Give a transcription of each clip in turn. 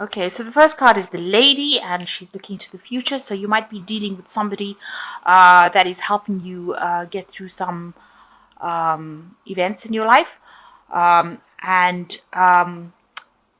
Okay, so the first card is the lady, and she's looking to the future. So you might be dealing with somebody that is helping you get through some events in your life. And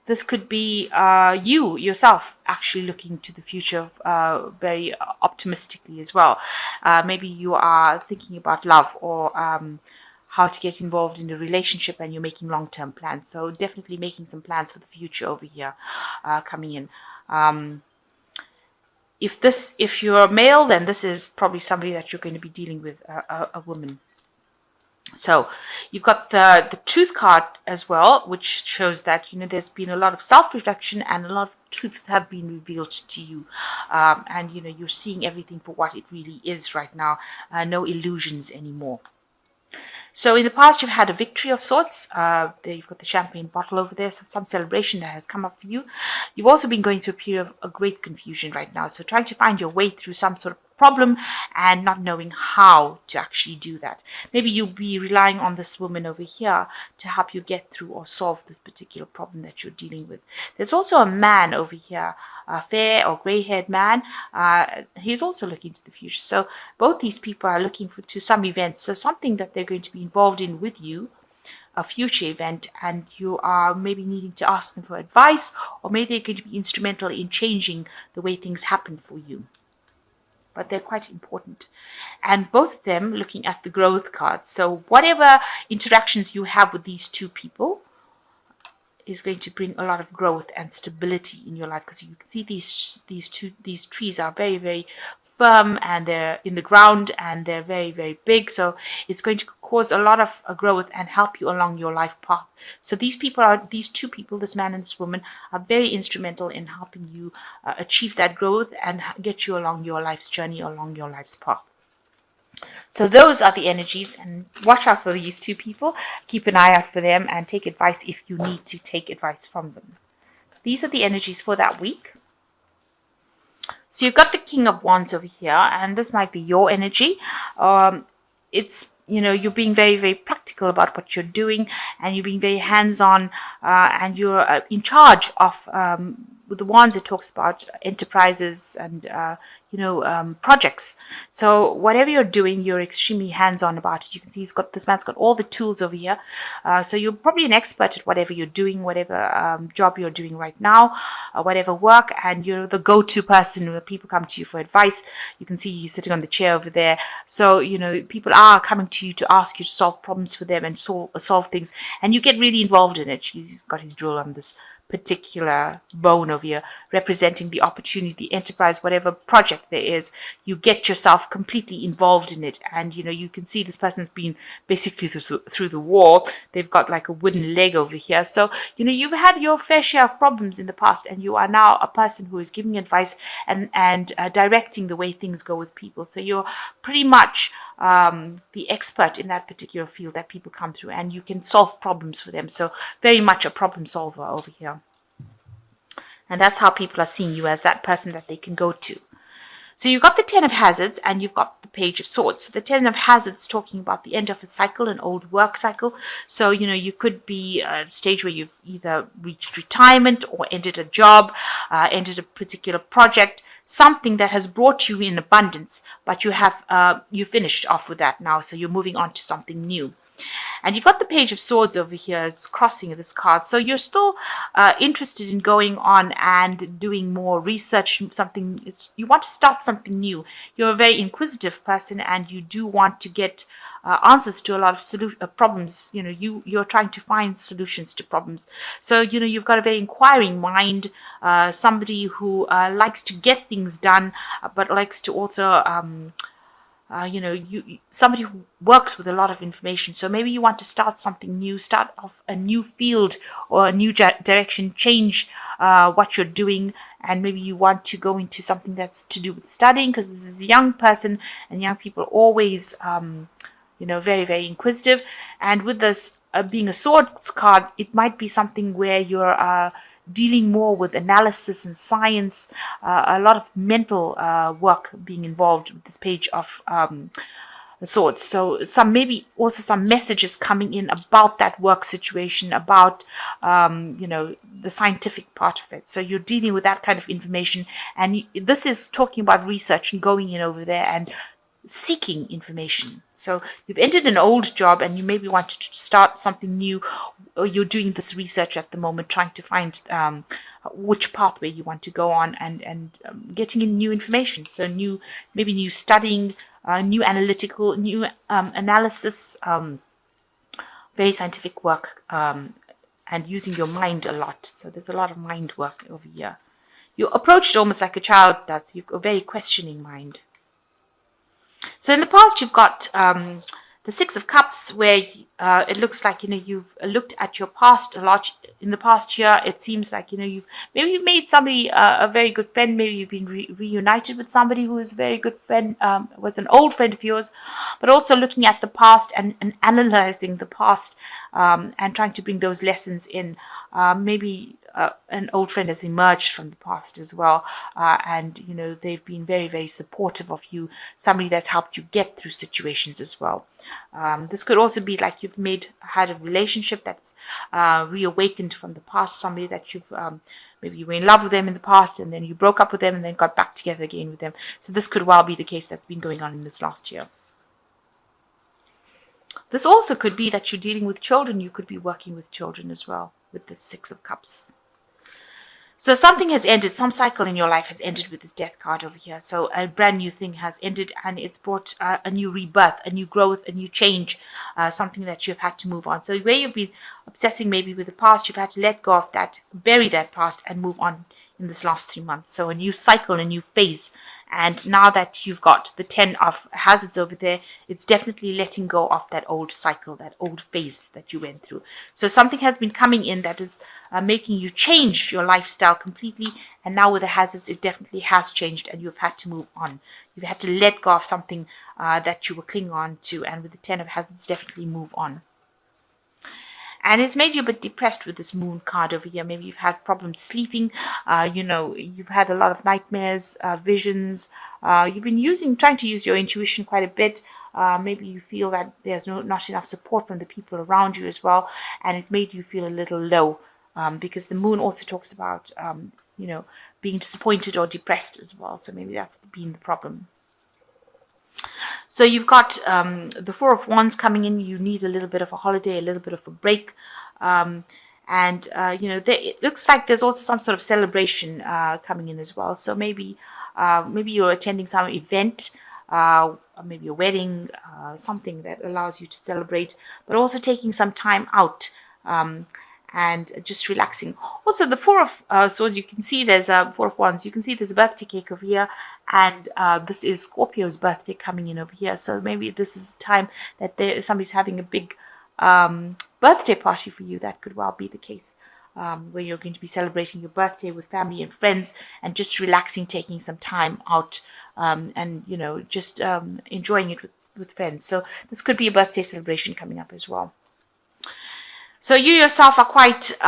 this could be you yourself actually looking to the future very optimistically as well. Maybe you are thinking about love or how to get involved in a relationship, and you're making long-term plans. So definitely making some plans for the future over here coming in. Um, if you're a male, then this is probably somebody that you're going to be dealing with, a woman. So you've got the truth card as well, which shows that there's been a lot of self-reflection and a lot of truths have been revealed to you, and you're seeing everything for what it really is right now. No illusions anymore. So in the past, you've had a victory of sorts. There you've got the champagne bottle over there, so some celebration that has come up for you. You've also been going through a period of a great confusion right now, so trying to find your way through some sort of problem and not knowing how to actually do that. Maybe you'll be relying on this woman over here to help you get through or solve this particular problem that you're dealing with. There's also a man over here, a fair or gray-haired man. He's also looking to the future. So both these people are looking to some event, so something that they're going to be involved in with you, a future event, and you are maybe needing to ask them for advice, or maybe they're going to be instrumental in changing the way things happen for you. But they're quite important. And both of them looking at the growth cards. So whatever interactions you have with these two people is going to bring a lot of growth and stability in your life, because you can see these trees are very, very firm, and they're in the ground, and they're very, very big. So it's going to cause a lot of growth and help you along your life path. So these two people, this man and this woman, are very instrumental in helping you achieve that growth and get you along your life's journey, along your life's path. So those are the energies, and watch out for these two people. Keep an eye out for them and take advice if you need to take advice from them. So these are the energies for that week. So you've got the King of Wands over here, and this might be your energy. It's you're being very, very practical about what you're doing, and you're being very hands-on, and you're in charge of with the wands. It talks about enterprises and projects. So whatever you're doing, you're extremely hands-on about it. You can see this man's got all the tools over here. So you're probably an expert at whatever you're doing, whatever job you're doing right now, whatever work, and you're the go-to person when people come to you for advice. You can see he's sitting on the chair over there. So people are coming to you to ask you to solve problems for them and solve things, and you get really involved in it. He's got his drill on this particular bone over here, representing the opportunity, the enterprise, whatever project there is. You get yourself completely involved in it, and you can see this person's been basically through the war. They've got like a wooden leg over here. So you've had your fair share of problems in the past, and you are now a person who is giving advice and directing the way things go with people. So you're pretty much the expert in that particular field that people come through, and you can solve problems for them. So very much a problem solver over here. And that's how people are seeing you, as that person that they can go to. So you've got the Ten of Hazards, and you've got the Page of Swords. So the Ten of Hazards talking about the end of a cycle, an old work cycle. So, you could be at a stage where you've either reached retirement or ended a job, ended a particular project, something that has brought you in abundance, but you finished off with that now. So you're moving on to something new. And you've got the Page of Swords over here, it's crossing this card. So you're still interested in going on and doing more research. You want to start something new. You're a very inquisitive person, and you do want to get answers to a lot of problems. You're trying to find solutions to problems. So you've got a very inquiring mind. Somebody who likes to get things done, but likes to also somebody who works with a lot of information. So maybe you want to start something new, start off a new field or a new direction, change what you're doing, and maybe you want to go into something that's to do with studying, because this is a young person, and young people are always very, very inquisitive. And with this being a swords card, it might be something where you're dealing more with analysis and science, a lot of mental work being involved with this Page of Swords. So maybe also some messages coming in about that work situation, about the scientific part of it. So you're dealing with that kind of information, and this is talking about research and going in over there and seeking information. So you've ended an old job and you maybe wanted to start something new, or you're doing this research at the moment, trying to find which pathway you want to go on, and getting in new information. So new studying, new analytical, new analysis, very scientific work, and using your mind a lot. So there's a lot of mind work over here. You're approached almost like a child does. You've got a very questioning mind. So in the past, you've got the Six of Cups, where it looks like you've looked at your past a lot. In the past year, it seems like you've made somebody a very good friend. Maybe you've been reunited with somebody who is a very good friend, was an old friend of yours. But also looking at the past and analyzing the past, and trying to bring those lessons in. Maybe an old friend has emerged from the past as well, and they've been very, very supportive of you. Somebody that's helped you get through situations as well. This could also be like you've had a relationship that's reawakened from the past. Somebody that you've maybe you were in love with them in the past, and then you broke up with them, and then got back together again with them. So this could well be the case that's been going on in this last year. This also could be that you're dealing with children. You could be working with children as well with the Six of Cups. So something has ended. Some cycle in your life has ended with this Death card over here. So a brand new thing has ended, and it's brought a new rebirth, a new growth, a new change, something that you've had to move on. So where you've been obsessing maybe with the past, you've had to let go of that, bury that past, and move on in this last 3 months. So a new cycle, a new phase. And now that you've got the 10 of hazards over there, it's definitely letting go of that old cycle, that old phase that you went through. So something has been coming in that is making you change your lifestyle completely. And now with the hazards, it definitely has changed, and you've had to move on. You've had to let go of something that you were clinging on to. And with the 10 of hazards, definitely move on. And it's made you a bit depressed with this moon card over here. Maybe you've had problems sleeping. You've had a lot of nightmares, visions. You've been trying to use your intuition quite a bit. Maybe you feel that there's not enough support from the people around you as well. And it's made you feel a little low, because the moon also talks about, being disappointed or depressed as well. So maybe that's been the problem. So you've got the Four of Wands coming in. You need a little bit of a holiday, a little bit of a break. It looks like there's also some sort of celebration coming in as well. So maybe you're attending some event, maybe a wedding, something that allows you to celebrate, but also taking some time out. And just relaxing. Also, the Four of Swords, you can see there's a Four of Wands. You can see there's a birthday cake over here, and this is Scorpio's birthday coming in over here. So maybe this is time that somebody's having a big birthday party for you. That could well be the case, where you're going to be celebrating your birthday with family and friends, and just relaxing, taking some time out, and just enjoying it with friends. So this could be a birthday celebration coming up as well. So you yourself are quite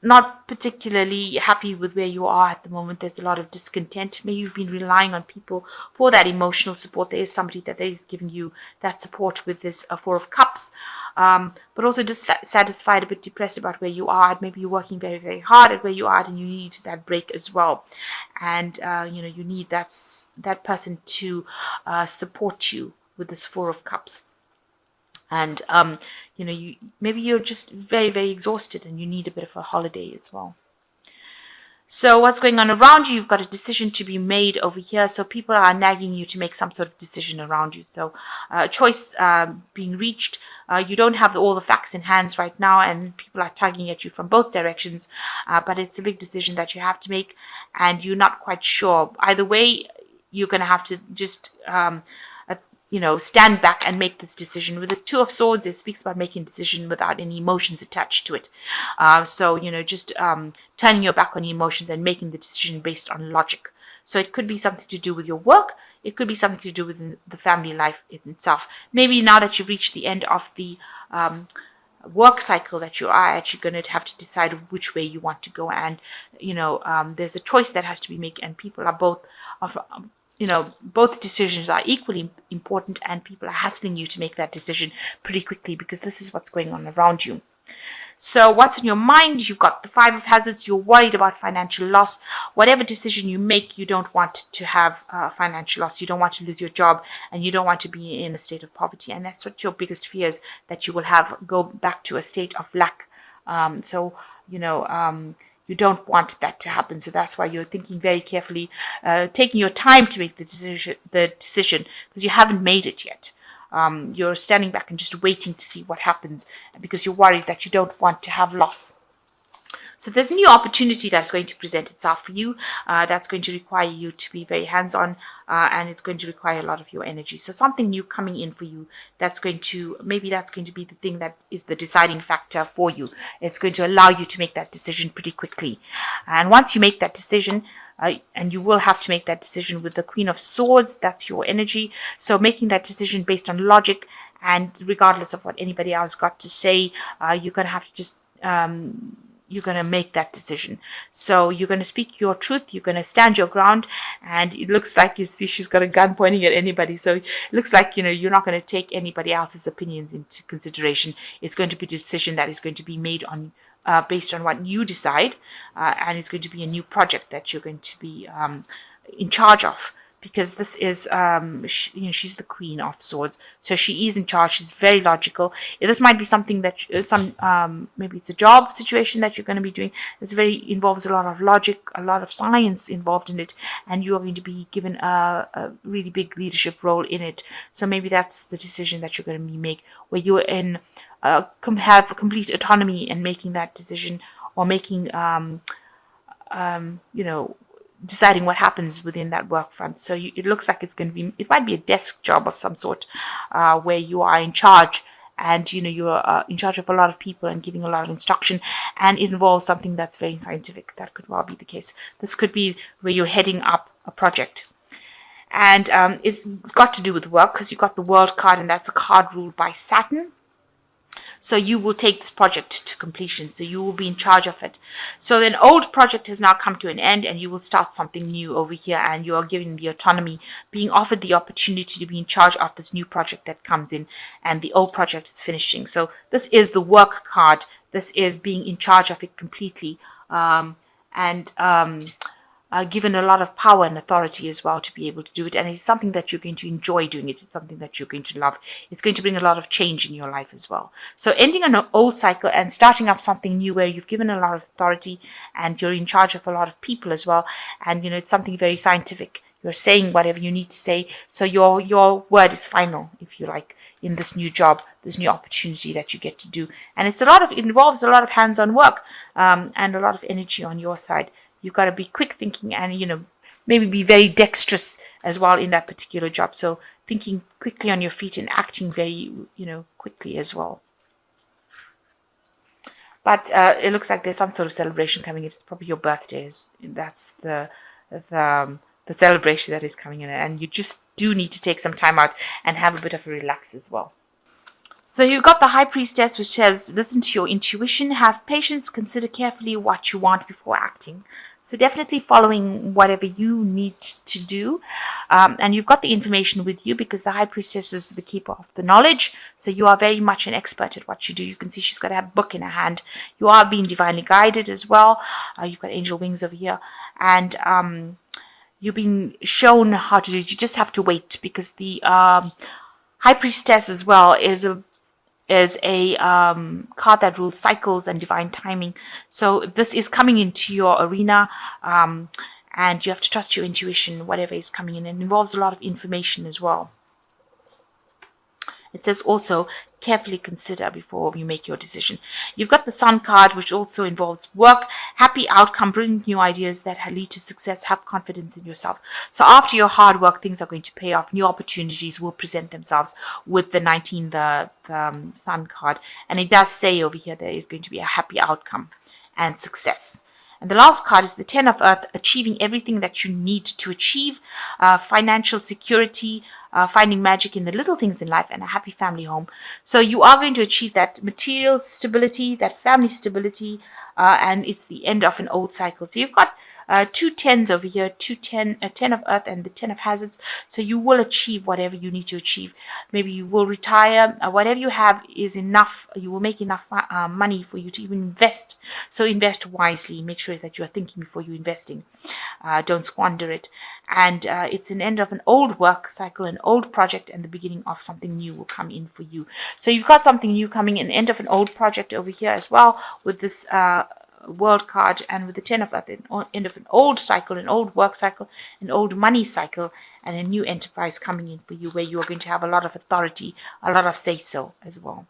not particularly happy with where you are at the moment. There's a lot of discontent. Maybe you've been relying on people for that emotional support. There is somebody that is giving you that support with this Four of Cups, but also dissatisfied, a bit depressed about where you are. Maybe you're working very, very hard at where you are, and you need that break as well. And you need that person to support you with this Four of Cups. And maybe you're just very, very exhausted, and you need a bit of a holiday as well. So what's going on around you? You've got a decision to be made over here. So people are nagging you to make some sort of decision around you. So a choice being reached. You don't have all the facts in hands right now, and people are tugging at you from both directions. But it's a big decision that you have to make, and you're not quite sure. Either way, you're going to have to just stand back and make this decision. With the Two of Swords, it speaks about making a decision without any emotions attached to it. Just turning your back on the emotions and making the decision based on logic. So it could be something to do with your work. It could be something to do with the family life itself. Maybe now that you've reached the end of the work cycle that you are actually going to have to decide which way you want to go. And, there's a choice that has to be made, and people are both both decisions are equally important, and people are hassling you to make that decision pretty quickly because this is what's going on around you. So what's in your mind? You've got the Five of Hazards. You're worried about financial loss. Whatever decision you make, you don't want to have financial loss. You don't want to lose your job, and you don't want to be in a state of poverty. And that's what your biggest fear is, that you will go back to a state of lack. You don't want that to happen. So that's why you're thinking very carefully, taking your time to make the decision, because you haven't made it yet. You're standing back and just waiting to see what happens because you're worried that you don't want to have loss. So there's a new opportunity that's going to present itself for you. That's going to require you to be very hands-on, and it's going to require a lot of your energy. So something new coming in for you, that's going to be the thing that is the deciding factor for you. It's going to allow you to make that decision pretty quickly. And once you make that decision, and you will have to make that decision with the Queen of Swords, that's your energy. So making that decision based on logic, and regardless of what anybody else got to say, you're going to have to just you're going to make that decision. So you're going to speak your truth. You're going to stand your ground. And it looks like, you see, she's got a gun pointing at anybody. So it looks like, you're not going to take anybody else's opinions into consideration. It's going to be a decision that is going to be made on based on what you decide. And it's going to be a new project that you're going to be in charge of. Because this is, she's the Queen of Swords, so she is in charge. She's very logical. This might be something that maybe it's a job situation that you're going to be doing. This involves a lot of logic, a lot of science involved in it, and you are going to be given a really big leadership role in it. So maybe that's the decision that you're going to make, where you're have complete autonomy in making that decision, or making deciding what happens within that work front. So it looks like it might be a desk job of some sort, where you are in charge, and you're in charge of a lot of people and giving a lot of instruction, and it involves something that's very scientific. That could well be the case. This could be where you're heading up a project, and it's got to do with work, because you've got the World card, and that's a card ruled by Saturn. So you will take this project to completion. So you will be in charge of it. So an old project has now come to an end, and you will start something new over here, and you are given the autonomy, being offered the opportunity to be in charge of this new project that comes in, and the old project is finishing. So this is the work card. This is being in charge of it completely, given a lot of power and authority as well to be able to do it. And it's something that you're going to enjoy doing it. It's something that you're going to love. It's going to bring a lot of change in your life as well. So ending an old cycle and starting up something new, where you've given a lot of authority and you're in charge of a lot of people as well. And, it's something very scientific. You're saying whatever you need to say. So your word is final, if you like, in this new job, this new opportunity that you get to do. And it involves a lot of hands-on work, and a lot of energy on your side. You've got to be quick thinking, and, maybe be very dexterous as well in that particular job. So thinking quickly on your feet and acting very, quickly as well. But it looks like there's some sort of celebration coming in. It's probably your birthday. That's the celebration that is coming in. And you just do need to take some time out and have a bit of a relax as well. So you've got the High Priestess, which says, listen to your intuition, have patience, consider carefully what you want before acting. So definitely following whatever you need to do. And you've got the information with you, because the High Priestess is the keeper of the knowledge. So you are very much an expert at what you do. You can see she's got a book in her hand. You are being divinely guided as well. You've got angel wings over here. And you've been shown how to do it. You just have to wait, because the High Priestess as well is a card that rules cycles and divine timing. So this is coming into your arena, and you have to trust your intuition, whatever is coming in. It involves a lot of information as well. It says also, carefully consider before you make your decision. You've got the Sun card, which also involves work, happy outcome, brilliant new ideas that lead to success, have confidence in yourself. So after your hard work, things are going to pay off. New opportunities will present themselves with the 19, the Sun card. And it does say over here there is going to be a happy outcome and success. And the last card is the 10 of Earth, achieving everything that you need to achieve, financial security, finding magic in the little things in life, and a happy family home. So you are going to achieve that material stability, that family stability, and it's the end of an old cycle. So you've got two tens over here, a 10 of earth and the 10 of hazards. So you will achieve whatever you need to achieve. Maybe you will retire. Whatever you have is enough. You will make enough money for you to even invest. So invest wisely. Make sure that you are thinking before you're investing. Don't squander it. And it's an end of an old work cycle, an old project, and the beginning of something new will come in for you. So you've got something new coming in, end of an old project over here as well with this world card, and with the 10 of earth, end of an old cycle, an old work cycle, an old money cycle, and a new enterprise coming in for you where you are going to have a lot of authority, a lot of say so as well.